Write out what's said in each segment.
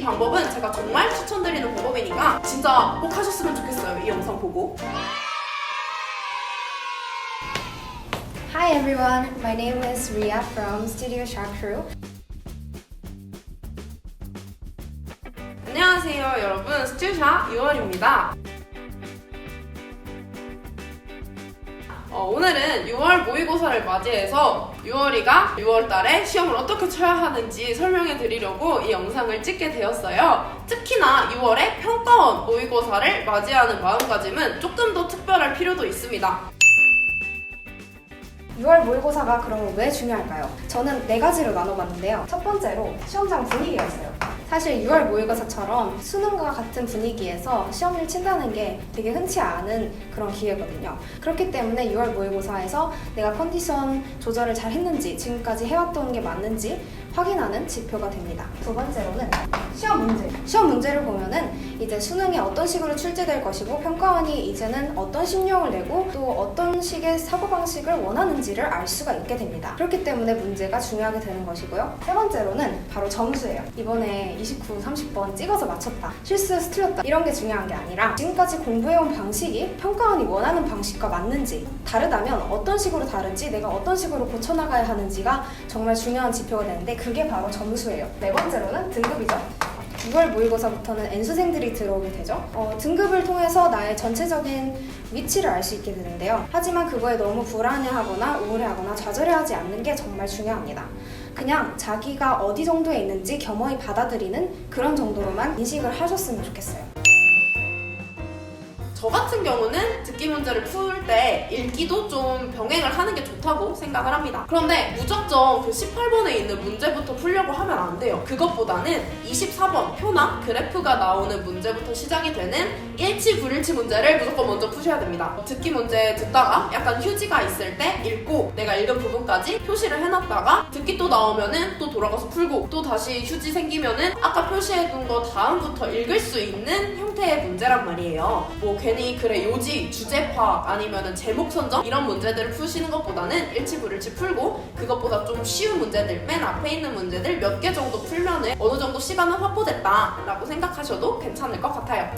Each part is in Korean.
방법은 제가 정말 추천드리는 방법이니까 진짜 꼭 하셨으면 좋겠어요. 이 영상 보고. Hi everyone, my name is Ria from Studio Shark Crew. 안녕하세요 여러분, 스튜샤 유월입니다. 오늘은 6월 모의고사를 맞이해서 유월이가 6월달에 시험을 어떻게 쳐야 하는지 설명해 드리려고 이 영상을 찍게 되었어요. 특히나 6월에 평가원 모의고사를 맞이하는 마음가짐은 조금 더 특별할 필요도 있습니다. 6월 모의고사가 그럼 왜 중요할까요? 저는 4가지로 나눠봤는데요. 첫 번째로 시험장 분위기였어요. 사실 6월 모의고사처럼 수능과 같은 분위기에서 시험을 친다는 게 되게 흔치 않은 그런 기회거든요. 그렇기 때문에 6월 모의고사에서 내가 컨디션 조절을 잘 했는지, 지금까지 해왔던 게 맞는지 확인하는 지표가 됩니다. 두 번째로는 시험 문제. 시험 문제를 보면은 이제 수능이 어떤 식으로 출제될 것이고 평가원이 이제는 어떤 심령을 내고 또 어떤 식의 사고방식을 원하는지를 알 수가 있게 됩니다. 그렇기 때문에 문제가 중요하게 되는 것이고요. 세 번째로는 바로 점수예요. 이번에 29, 30번 찍어서 맞췄다, 실수해서 틀렸다 이런 게 중요한 게 아니라 지금까지 공부해온 방식이 평가원이 원하는 방식과 맞는지, 다르다면 어떤 식으로 다른지, 내가 어떤 식으로 고쳐나가야 하는지가 정말 중요한 지표가 되는데 그게 바로 점수예요. 네 번째로는 등급이죠. 6월 모의고사부터는 N수생들이 들어오게 되죠. 등급을 통해서 나의 전체적인 위치를 알 수 있게 되는데요. 하지만 그거에 너무 불안해하거나 우울해하거나 좌절해하지 않는 게 정말 중요합니다. 그냥 자기가 어디 정도에 있는지 겸허히 받아들이는 그런 정도로만 인식을 하셨으면 좋겠어요. 저 같은 경우는 듣기 문제를 풀 때 읽기도 좀 병행을 하는 게 좋다고 생각을 합니다. 그런데 무작정 그 18번에 있는 문제부터 풀려고 하면 안 돼요. 그것보다는 24번 표나 그래프가 나오는 문제부터 시작이 되는 일치, 불일치 문제를 무조건 먼저 푸셔야 됩니다. 듣기 문제 듣다가 약간 휴지가 있을 때 읽고 내가 읽은 부분까지 표시를 해놨다가 듣기 또 나오면은 또 돌아가서 풀고 또 다시 휴지 생기면은 아까 표시해둔 거 다음부터 읽을 수 있는 형태의 문제란 말이에요. 뭐 괜히 그래 요지, 주제 파악 아니면은 제목 선정 이런 문제들을 푸시는 것보다는 일치불일치 풀고 그것보다 좀 쉬운 문제들, 맨 앞에 있는 문제들 몇 개 정도 풀면은 어느 정도 시간은 확보됐다 라고 생각하셔도 괜찮을 것 같아요.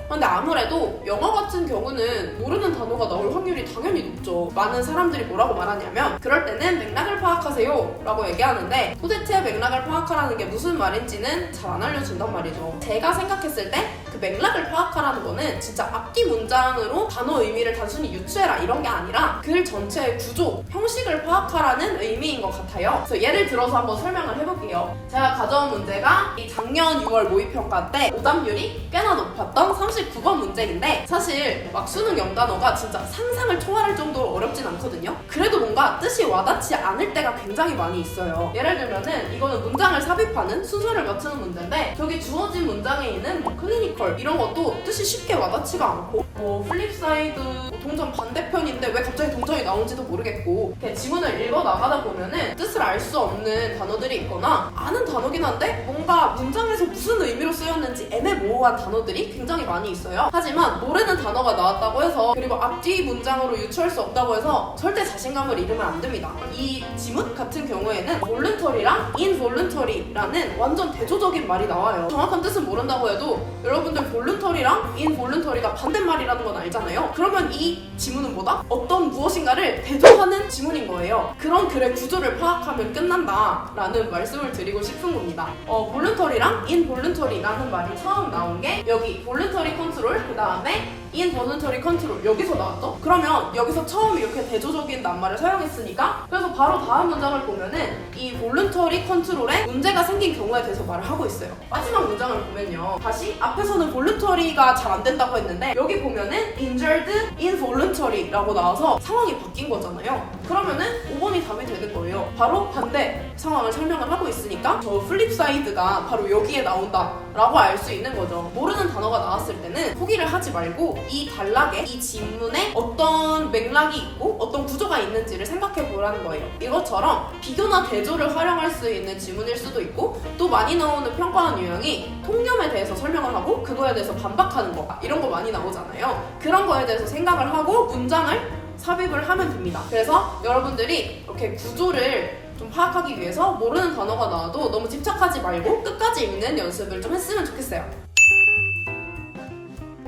근데 아무래도 영어 같은 경우는 모르는 단어가 나올 확률이 당연히 높죠. 많은 사람들이 뭐라고 말하냐면 그럴 때는 맥락을 파악하세요 라고 얘기하는데 도대체 맥락을 파악하라는 게 무슨 말인지는 잘 안 알려준단 말이죠. 제가 생각했을 때 그 맥락을 파악하라는 거는 진짜 앞뒤 문장으로 단어 의미를 단순히 유추해라 이런 게 아니라 글 전체의 구조, 형식을 파악하라는 의미인 것 같아요. 그래서 예를 들어서 한번 설명을 해볼게요. 제가 가져온 문제가 이 작년 6월 모의평가 때 오답률이 꽤나 높았던 39번 문제인데 사실 막 수능 영단어가 진짜 상상을 초월할 정도로 어렵진 않거든요. 그래도 뭔가 뜻이 와닿지 않을 때가 굉장히 많이 있어요. 예를 들면은 이거는 문장을 삽입하는 순서를 맞추는 문제인데 저기 주어진 문장에 있는 뭐 클리니컬 이런 것도 뜻이 쉽게 와닿지가 않고 뭐 플립사이드 뭐 동전 반대편인데 왜 갑자기 동전이 나온지도 모르겠고 그냥 지문을 읽어 나가다 보면은 뜻을 알 수 없는 단어들이 있거나 아는 단어긴 한데 뭔가 문장에서 무슨 의미로 쓰였는지 애매모호한 단어들이 굉장히 많이 있어요. 하지만 모르는 단어가 나왔다고 해서 그리고 앞뒤 문장으로 유추할 수 없다고 해서 절대 자신감을 잃으면 안 됩니다. 이 지문 같은 경우에는 voluntary랑 involuntary라는 완전 대조적인 말이 나와요. 정확한 뜻은 모른다고 해도 여러분들 voluntary랑 involuntary가 반대말이라는 건 알잖아요. 그러면 이 지문은 뭐다? 어떤 무엇인가를 대조하는 지문인 거예요. 그런 글의 구조를 파악하면 끝난다 라는 말씀을 드리고 싶은 겁니다. voluntary랑 involuntary라는 말이 처음 나온 게 여기 voluntary control 그 다음에 involuntary control 여기서 나왔죠? 그러면 여기서 처음 이렇게 대조적인 낱말을 사용했으니까 그래서 바로 다음 문장을 보면은 이 voluntary control에 문제가 생긴 경우에 대해서 말을 하고 있어요. 마지막 문장을 보면요. 다시 앞에서는 voluntary가 잘 안 된다고 했는데 여기 보면은 injured involuntary라고 나와서 상황이 바뀐 거잖아요. 그러면은 5번이 답이 되는 거예요. 바로 반대 상황을 설명을 하고 있으니까 저 플립사이드가 바로 여기에 나온다 라고 알 수 있는 거죠. 모르는 단어가 나왔을 때는 포기를 하지 말고 이 단락에 이 지문에 어떤 맥락이 있고 어떤 구조가 있는지를 생각해 보라는 거예요. 이것처럼 비교나 대조를 활용할 수 있는 지문일 수도 있고 또 많이 나오는 평가원 유형이 통념에 대해서 설명을 하고 그거에 대해서 반박하는 거 이런 거 많이 나오잖아요. 그런 거에 대해서 생각을 하고 문장을 삽입을 하면 됩니다. 그래서 여러분들이 이렇게 구조를 좀 파악하기 위해서 모르는 단어가 나와도 너무 집착하지 말고 끝까지 읽는 연습을 좀 했으면 좋겠어요.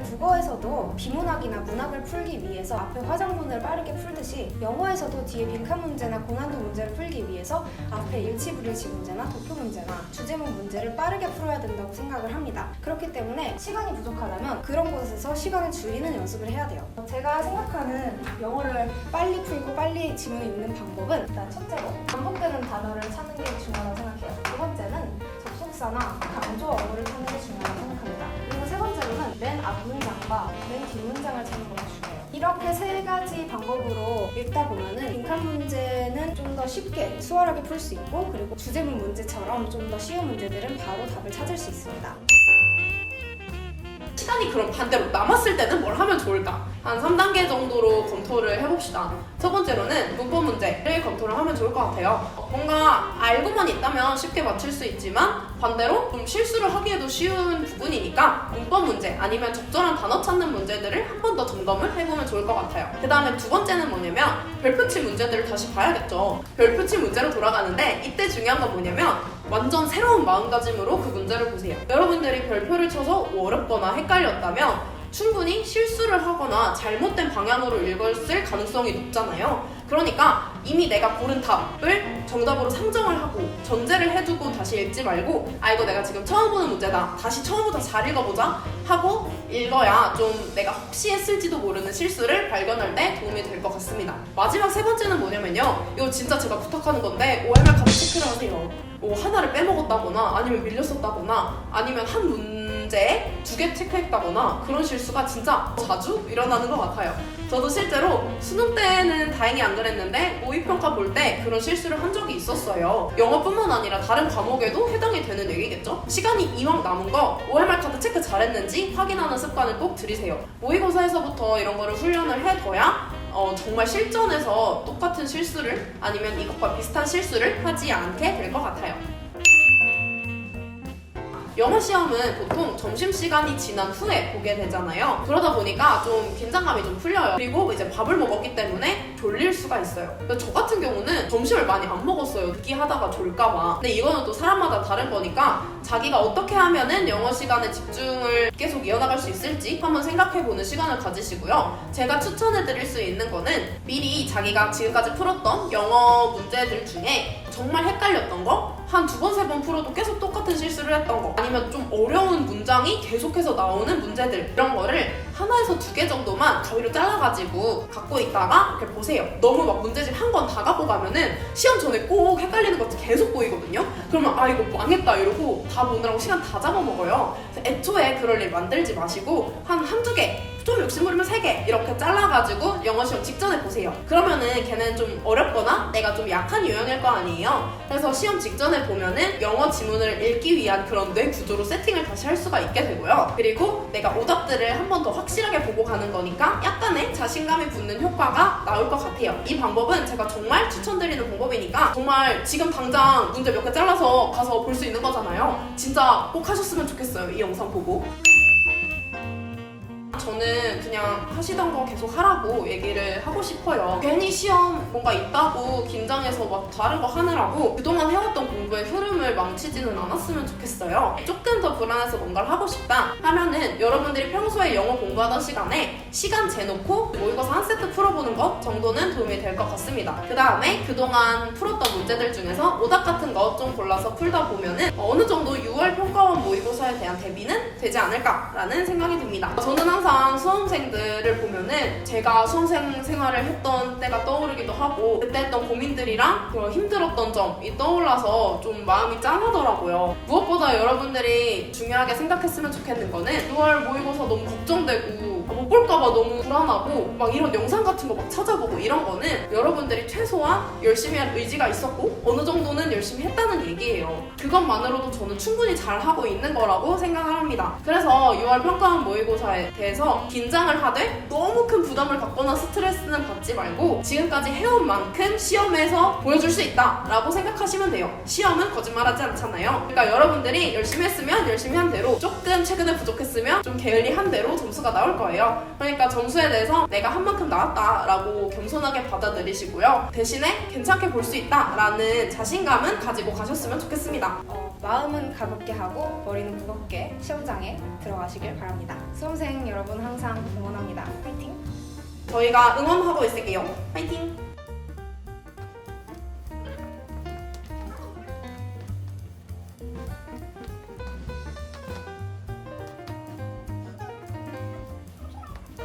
국어에서도 비문학이나 문학을 풀기 위해서 앞에 화장문을 빠르게 풀듯이 영어에서도 뒤에 빈칸 문제나 고난도 문제를 풀기 위해서 앞에 일치불일치 문제나 도표 문제나 주제문 문제를 빠르게 풀어야 된다고 생각을 합니다. 그렇기 때문에 시간이 부족하다면 그런 곳에서 시간을 줄이는 연습을 해야 돼요. 제가 생각하는 영어를 빨리 풀고 빨리 지문을 읽는 방법은 일단 첫째로 반복되는 단어를 찾는 게 중요하다고 생각해요. 두 번째는 접속사나 강조 어구를 찾는 게 중요하다고 생각합니다. 그리고 세 번째로는 맨 앞 문장과 맨 뒷 문장을 찾는 것이 중요해요. 이렇게 세 가지 방법으로 읽다 보면은 빈칸 문제는 좀 더 쉽게 수월하게 풀 수 있고, 그리고 주제문 문제처럼 좀 더 쉬운 문제들은 바로 답을 찾을 수 있습니다. 시간이 그럼 반대로 남았을 때는 뭘 하면 좋을까? 한 3단계 정도로 검토를 해봅시다. 첫 번째로는 문법 문제를 검토를 하면 좋을 것 같아요. 뭔가 알고만 있다면 쉽게 맞출 수 있지만 반대로 좀 실수를 하기에도 쉬운 부분이니까 문법 문제 아니면 적절한 단어 찾는 문제들을 한 번 더 점검을 해보면 좋을 것 같아요. 그 다음에 두 번째는 뭐냐면 별표치 문제들을 다시 봐야겠죠. 별표치 문제로 돌아가는데 이때 중요한 건 뭐냐면 완전 새로운 마음가짐으로 그 문제를 보세요. 여러분들이 별표를 쳐서 어렵거나 헷갈렸다면 충분히 실수를 하거나 잘못된 방향으로 읽었을 가능성이 높잖아요. 그러니까 이미 내가 고른 답을 정답으로 상정을 하고 전제를 해두고 다시 읽지 말고 이거 내가 지금 처음 보는 문제다, 다시 처음부터 잘 읽어보자 하고 읽어야 좀 내가 혹시 했을지도 모르는 실수를 발견할 때 도움이 될 것 같습니다. 마지막 세 번째는 뭐냐면요, 이거 진짜 제가 부탁하는 건데 OMR 카드 체크를 하세요. 하나를 빼먹었다거나 아니면 밀렸었다거나 아니면 한 문제에 2개 체크했다거나 그런 실수가 진짜 자주 일어나는 것 같아요. 저도 실제로 수능 때는 다행히 안 그랬는데 모의평가 볼 때 그런 실수를 한 적이 있었어요. 영어뿐만 아니라 다른 과목에도 해당이 되는 얘기겠죠? 시간이 이왕 남은 거 OMR 카드 체크 잘했는지 확인하는 습관을 꼭 들이세요. 모의고사에서부터 이런 거를 훈련을 해둬야 정말 실전에서 똑같은 실수를 아니면 이것과 비슷한 실수를 하지 않게 될 것 같아요. 영어 시험은 보통 점심시간이 지난 후에 보게 되잖아요. 그러다 보니까 좀 긴장감이 좀 풀려요. 그리고 이제 밥을 먹었기 때문에 졸릴 수가 있어요. 근데 저 같은 경우는 점심을 많이 안 먹었어요. 느끼하다가 졸까봐. 근데 이거는 또 사람마다 다른 거니까 자기가 어떻게 하면은 영어 시간에 집중을 계속 이어나갈 수 있을지 한번 생각해보는 시간을 가지시고요. 제가 추천해드릴 수 있는 거는 미리 자기가 지금까지 풀었던 영어 문제들 중에 정말 헷갈렸던 거, 한 2번, 3번 풀어도 계속 똑같은 실수를 했던 거, 아니면 좀 어려운 문장이 계속해서 나오는 문제들, 이런 거를 하나에서 2개 정도만 가위로 잘라가지고 갖고 있다가 이렇게 보세요. 너무 막 문제집 한 권 다 갖고 가면은 시험 전에 꼭 헷갈리는 것도 계속 보이거든요. 그러면 이거 망했다 이러고 다 보느라고 시간 다 잡아먹어요. 그래서 애초에 그럴 일 만들지 마시고 한두 개, 좀 욕심부리면 3개 이렇게 잘라가지고 영어 시험 직전에 보세요. 그러면은 걔는 좀 어렵거나 내가 좀 약한 유형일 거 아니에요. 그래서 시험 직전에 보면은 영어 지문을 읽기 위한 그런 뇌 구조로 세팅을 다시 할 수가 있게 되고요. 그리고 내가 오답들을 한 번 더 확실하게 보고 가는 거니까 약간의 자신감이 붙는 효과가 나올 것 같아요. 이 방법은 제가 정말 추천드리는 방법이니까 정말 지금 당장 문제 몇 개 잘라서 가서 볼 수 있는 거잖아요. 진짜 꼭 하셨으면 좋겠어요. 이 영상 보고. 저는 그냥 하시던 거 계속 하라고 얘기를 하고 싶어요. 괜히 시험 뭔가 있다고 긴장해서 막 다른 거 하느라고 그동안 해왔던 공부의 흐름을 망치지는 않았으면 좋겠어요. 조금 더 불안해서 뭔가를 하고 싶다 하면은 여러분들이 평소에 영어 공부하던 시간에 시간 재놓고 모의고사 한 세트 풀어보는 것 정도는 도움이 될 것 같습니다. 그 다음에 그동안 풀었던 문제들 중에서 오답 같은 거 좀 골라서 풀다 보면은 어느 정도 6월 평가원 모의고사에 대한 대비는 되지 않을까라는 생각이 듭니다. 저는 항상 수험생들을 보면은 제가 수험생 생활을 했던 때가 떠오르기도 하고 그때 했던 고민들이랑 그런 힘들었던 점이 떠올라서 좀 마음이 짠하더라고요. 무엇보다 여러분들이 중요하게 생각했으면 좋겠는 거는 6월 모의고사 너무 걱정되고 못 볼까봐 너무 불안하고 막 이런 영상 같은 거 막 찾아보고 이런 거는 여러분들이 최소한 열심히 할 의지가 있었고 어느 정도는 열심히 했다는 얘기예요. 그것만으로도 저는 충분히 잘하고 있는 거라고 생각을 합니다. 그래서 6월 평가원 모의고사에 대해서 긴장을 하되 너무 큰 부담을 갖거나 스트레스는 받지 말고 지금까지 해온 만큼 시험에서 보여줄 수 있다 라고 생각하시면 돼요. 시험은 거짓말하지 않잖아요. 그러니까 여러분들이 열심히 했으면 열심히 한 대로, 조금 최근에 부족했으면 좀 게을리한 대로 점수가 나올 거예요. 거예요. 그러니까 점수에 대해서 내가 한 만큼 나왔다라고 겸손하게 받아들이시고요. 대신에 괜찮게 볼 수 있다라는 자신감은 가지고 가셨으면 좋겠습니다. 마음은 가볍게 하고 머리는 무겁게 시험장에 들어가시길 바랍니다. 수험생 여러분 항상 응원합니다. 파이팅! 저희가 응원하고 있을게요. 파이팅!